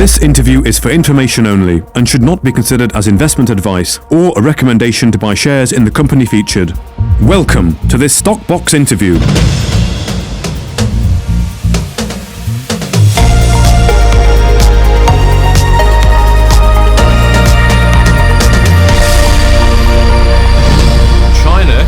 This interview is for information only and should not be considered as investment advice or a recommendation to buy shares in the company featured. Welcome to this Stockbox interview.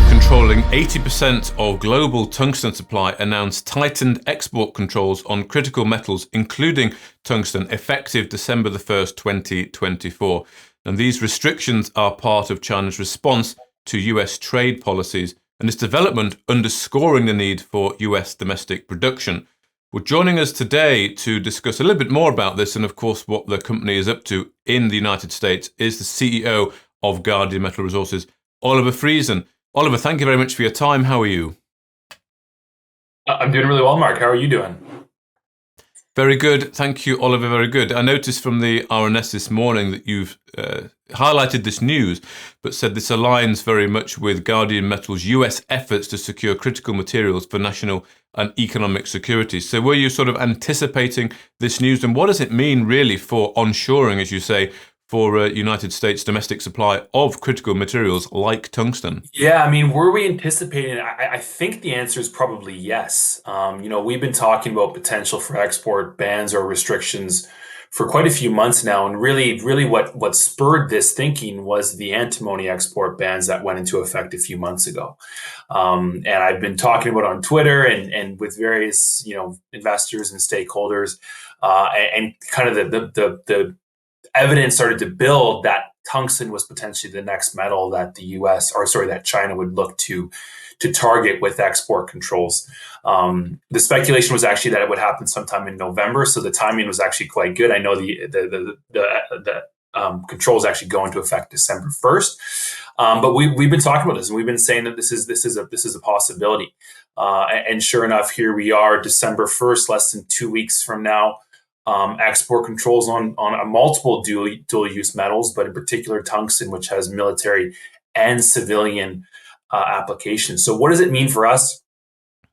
Controlling 80% of global tungsten supply announced tightened export controls on critical metals, including tungsten, effective December the 1st, 2024. And these restrictions are part of China's response to US trade policies, and this development underscoring the need for US domestic production. Well, joining us today to discuss a little bit more about this and, of course, what the company is up to in the United States is the CEO of Guardian Metal Resources, Oliver Friesen. Oliver, thank you very much for your time. How are you? I'm doing really well, Mark. How are you doing? Very good. Thank you, Oliver. Very good. I noticed from the RNS this morning that you've highlighted this news, but said this aligns very much with Guardian Metal's US efforts to secure critical materials for national and economic security. So were you sort of anticipating this news, and what does it mean really for onshoring, as you say, for United States domestic supply of critical materials like tungsten? Yeah, I mean, were we anticipating it? I think the answer is probably yes. We've been talking about potential for export bans or restrictions for quite a few months now. And really what spurred this thinking was the antimony export bans that went into effect a few months ago. And I've been talking about on Twitter and with various, investors and stakeholders, and kind of the evidence started to build that tungsten was potentially the next metal that that China would look to target with export controls. The speculation was actually that it would happen sometime in November, so the timing was actually quite good. I know the controls actually go into effect December 1st, but we've been talking about this, and we've been saying that this is a possibility. And sure enough, here we are, December 1st, less than 2 weeks from now. Export controls on multiple dual use metals, but in particular tungsten, which has military and civilian applications. So what does it mean for us?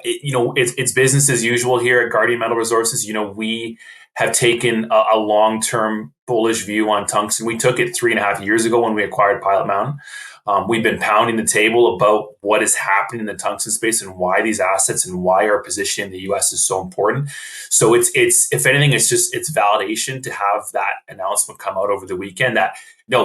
It's business as usual here at Guardian Metal Resources. We have taken a long-term bullish view on tungsten. We took it 3.5 years ago when we acquired Pilot Mountain. We've been pounding the table about what is happening in the tungsten space and why these assets and why our position in the US is so important. So it's if anything, it's validation to have that announcement come out over the weekend that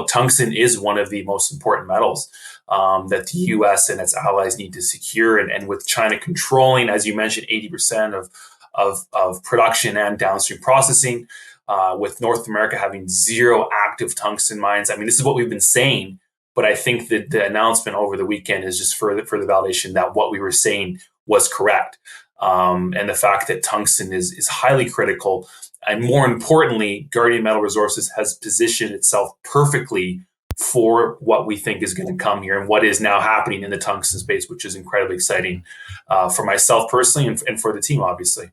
tungsten is one of the most important metals that the US and its allies need to secure. And with China controlling, as you mentioned, 80% of production and downstream processing, with North America having 0 active tungsten mines. I mean, this is what we've been saying. But I think that the announcement over the weekend is just further validation that what we were saying was correct. And the fact that tungsten is highly critical. And more importantly, Guardian Metal Resources has positioned itself perfectly for what we think is going to come here and what is now happening in the tungsten space, which is incredibly exciting for myself personally and for the team, obviously.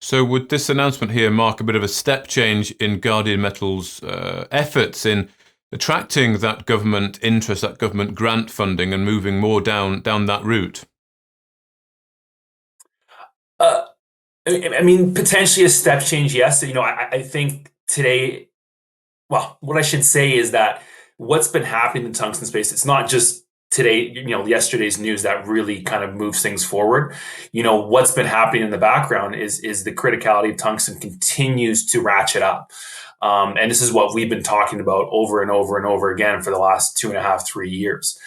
So would this announcement here mark a bit of a step change in Guardian Metal's efforts in attracting that government interest, that government grant funding, and moving more down that route? I mean, potentially a step change, yes. I think today, well, what I should say is that what's been happening in the tungsten space, it's not just today, yesterday's news that really kind of moves things forward. What's been happening in the background is the criticality of tungsten continues to ratchet up. And this is what we've been talking about over and over and over again for the last 2.5-3 years.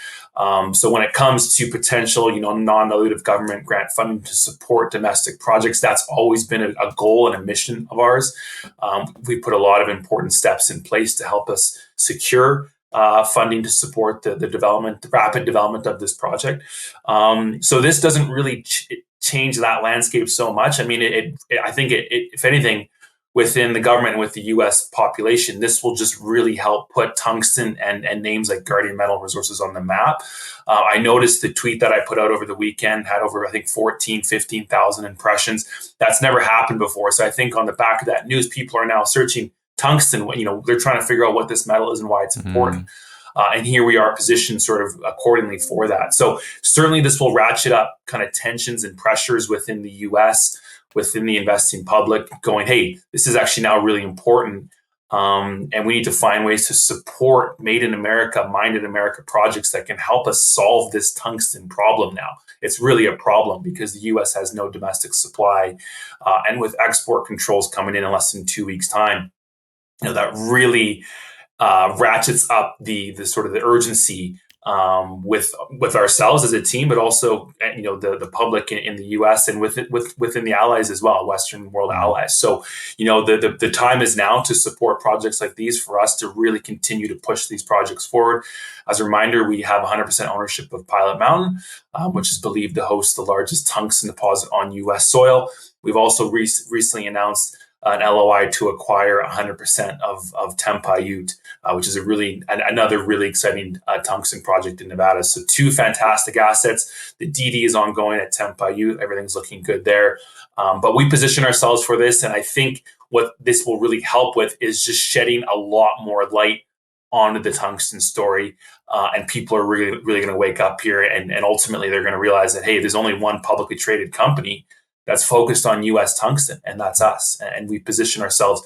So when it comes to potential, non-dilutive government grant funding to support domestic projects, that's always been a goal and a mission of ours. We put a lot of important steps in place to help us secure funding to support the rapid development of this project. So this doesn't really change that landscape so much. I mean, I think if anything, within the government and with the US population, this will just really help put tungsten and names like Guardian Metal Resources on the map. I noticed the tweet that I put out over the weekend had over, I think, 15,000 impressions. That's never happened before. So I think on the back of that news, people are now searching tungsten. They're trying to figure out what this metal is and why it's important. And here we are positioned sort of accordingly for that. So certainly this will ratchet up kind of tensions and pressures within the US within the investing public going, hey, this is actually now really important. And we need to find ways to support made in America, mined in America projects that can help us solve this tungsten problem now. It's really a problem because the US has no domestic supply. And with export controls coming in less than 2 weeks' time, that really ratchets up the sort of the urgency with ourselves as a team, but also the public in the U.S. and within the allies as well, Western world allies. So the time is now to support projects like these for us to really continue to push these projects forward. As a reminder, we have 100% ownership of Pilot Mountain, which is believed to host the largest tungsten deposit on U.S. soil. We've also recently announced an LOI to acquire 100% of Tempaiute, which is another really exciting tungsten project in Nevada. So 2 fantastic assets. The DD is ongoing at Tempaiute. Everything's looking good there. But we position ourselves for this. And I think what this will really help with is just shedding a lot more light onto the tungsten story. And people are really, really going to wake up here. And ultimately, they're going to realize that, hey, there's only one publicly traded company that's focused on U.S. tungsten, and that's us. And we position ourselves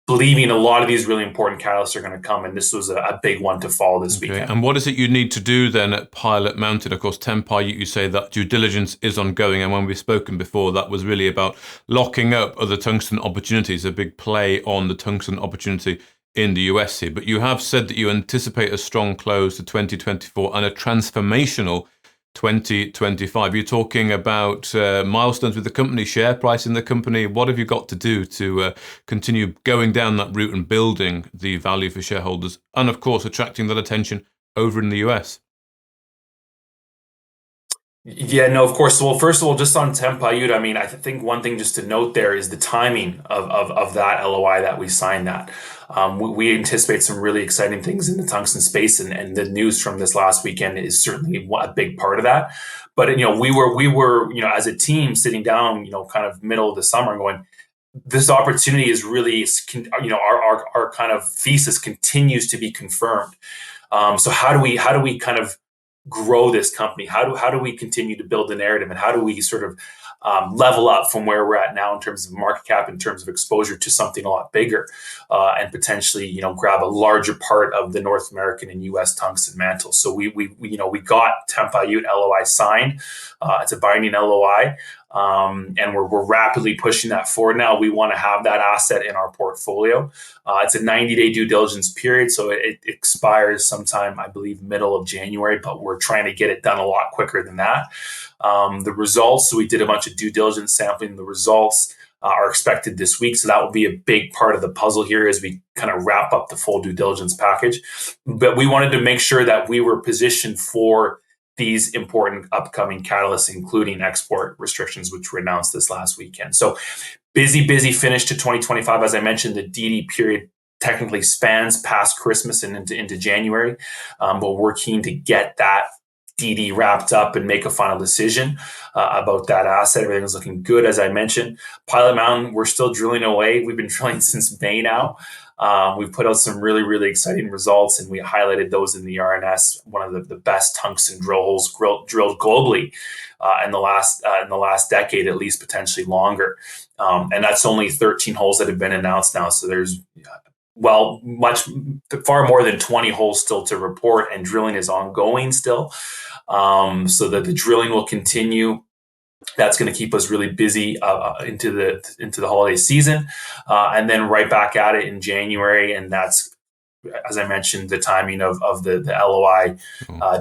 believing a lot of these really important catalysts are going to come, and this was a big one to follow this weekend. And what is it you need to do then at Pilot Mountain? Of course, Tempaiute, you say that due diligence is ongoing, and when we've spoken before, that was really about locking up other tungsten opportunities, a big play on the tungsten opportunity in the US here. But you have said that you anticipate a strong close to 2024 and a transformational 2025. You're talking about milestones with the company, share price in the company. What have you got to do to continue going down that route and building the value for shareholders and, of course, attracting that attention over in the US? Yeah, no, of course. Well, first of all, just on Tempaiute, I mean, I think one thing just to note there is the timing of that LOI that we signed that. We anticipate some really exciting things in the tungsten space, and the news from this last weekend is certainly a big part of that. But we were as a team sitting down, kind of middle of the summer, going, this opportunity is really, our kind of thesis continues to be confirmed. So how do we kind of grow this company? How do we continue to build the narrative, and how do we sort of level up from where we're at now in terms of market cap, in terms of exposure to something a lot bigger, and potentially grab a larger part of the North American and U.S. tungsten mantle? So we got Tempaiute LOI signed. It's a binding LOI. And we're rapidly pushing that forward now. We want to have that asset in our portfolio. It's a 90-day due diligence period, so it expires sometime, I believe, middle of January, but we're trying to get it done a lot quicker than that. The results, so we did a bunch of due diligence sampling. The results are expected this week, so that will be a big part of the puzzle here as we kind of wrap up the full due diligence package. But we wanted to make sure that we were positioned for these important upcoming catalysts, including export restrictions, which were announced this last weekend. So busy finish to 2025. As I mentioned, the DD period technically spans past Christmas and into January, but we're keen to get that DD wrapped up and make a final decision about that asset. Everything's looking good, as I mentioned. Pilot Mountain, we're still drilling away. We've been drilling since May now. We've put out some really, really exciting results, and we highlighted those in the RNS. One of the best tungsten drill holes drilled globally in the last decade, at least, potentially longer. And that's only 13 holes that have been announced now. So there's far more than 20 holes still to report, and drilling is ongoing still. So that the drilling will continue. That's going to keep us really busy into the holiday season, and then right back at it in January. And that's, as I mentioned, the timing of the LOI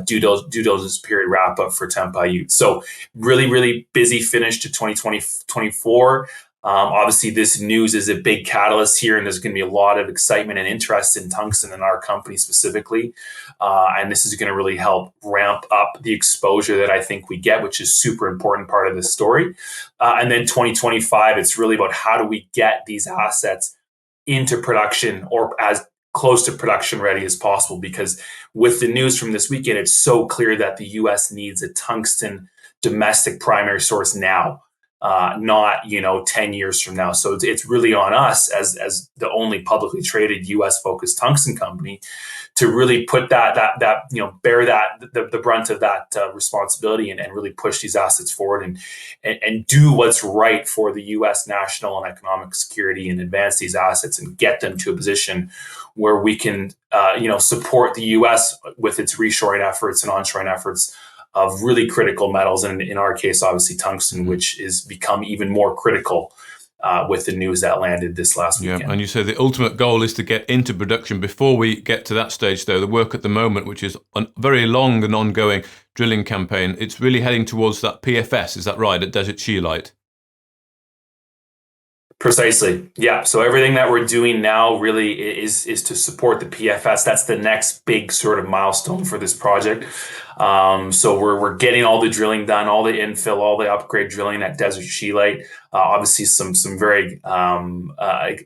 due diligence period wrap up for Tempaiute. So really, really busy finish to 2024. Obviously, this news is a big catalyst here, and there's going to be a lot of excitement and interest in tungsten in our company specifically. And this is going to really help ramp up the exposure that I think we get, which is super important part of this story. And then 2025, it's really about how do we get these assets into production or as close to production ready as possible, because with the news from this weekend, it's so clear that the U.S. needs a tungsten domestic primary source now. not 10 years from now. So it's really on us as the only publicly traded U.S. focused tungsten company to really put bear the brunt of that responsibility and really push these assets forward and do what's right for the U.S. national and economic security and advance these assets and get them to a position where we can support the U.S. with its reshoring efforts and onshoring efforts of really critical metals, and in our case, obviously tungsten, which is become even more critical with the news that landed this last weekend. Yeah, and you say the ultimate goal is to get into production. Before we get to that stage, though, the work at the moment, which is a very long and ongoing drilling campaign, it's really heading towards that PFS, is that right, at Desert Scheelite? Precisely. Yeah. So everything that we're doing now really is to support the PFS. That's the next big sort of milestone for this project. So we're getting all the drilling done, all the infill, all the upgrade drilling at Desert Scheelite. Obviously, some very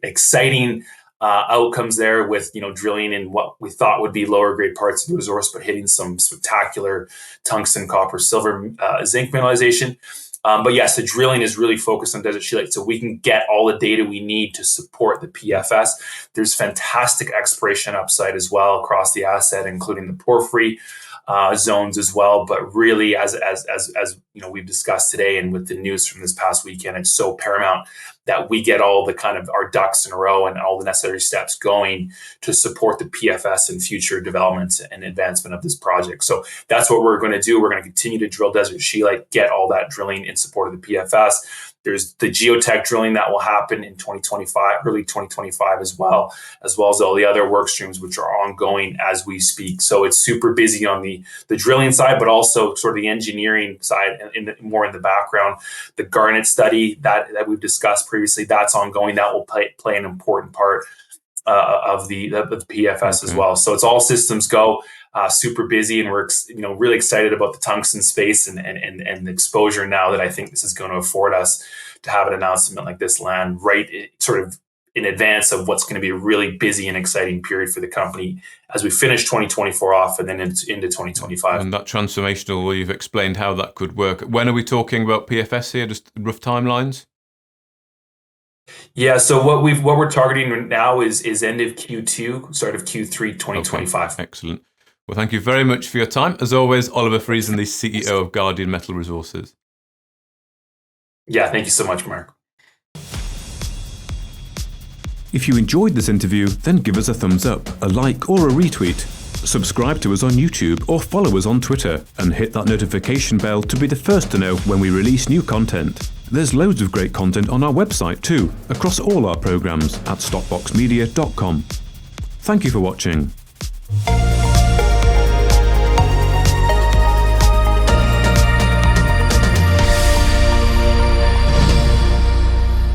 exciting outcomes there with drilling in what we thought would be lower grade parts of the resource, but hitting some spectacular tungsten, copper, silver, zinc mineralization. But yes, the drilling is really focused on Desert Scheelite, so we can get all the data we need to support the PFS. There's fantastic exploration upside as well across the asset, including the porphyry zones as well. But really, as we've discussed today, and with the news from this past weekend, it's so paramount that we get all the kind of our ducks in a row and all the necessary steps going to support the PFS and future development and advancement of this project. So that's what we're going to do. We're going to continue to drill Desert Scheelite, get all that drilling in support of the PFS. There's the geotech drilling that will happen in 2025, early 2025 as well as all the other work streams which are ongoing as we speak. So it's super busy on the drilling side, but also sort of the engineering side more in the background. The garnet study that we've discussed previously, that's ongoing. That will play an important part of the PFS as well. So it's all systems go. Super busy, and we're really excited about the tungsten space and the exposure now that I think this is going to afford us to have an announcement like this land right sort of in advance of what's going to be a really busy and exciting period for the company as we finish 2024 off and then into 2025. And that transformational, well, you've explained how that could work. When are we talking about PFS here? Just rough timelines? Yeah, so what we're targeting now is end of Q2, start of Q3 2025. Okay, excellent. Well, thank you very much for your time. As always, Oliver Friesen, the CEO of Guardian Metal Resources. Yeah, thank you so much, Mark. If you enjoyed this interview, then give us a thumbs up, a like or a retweet. Subscribe to us on YouTube or follow us on Twitter and hit that notification bell to be the first to know when we release new content. There's loads of great content on our website too, across all our programs at stockboxmedia.com. Thank you for watching.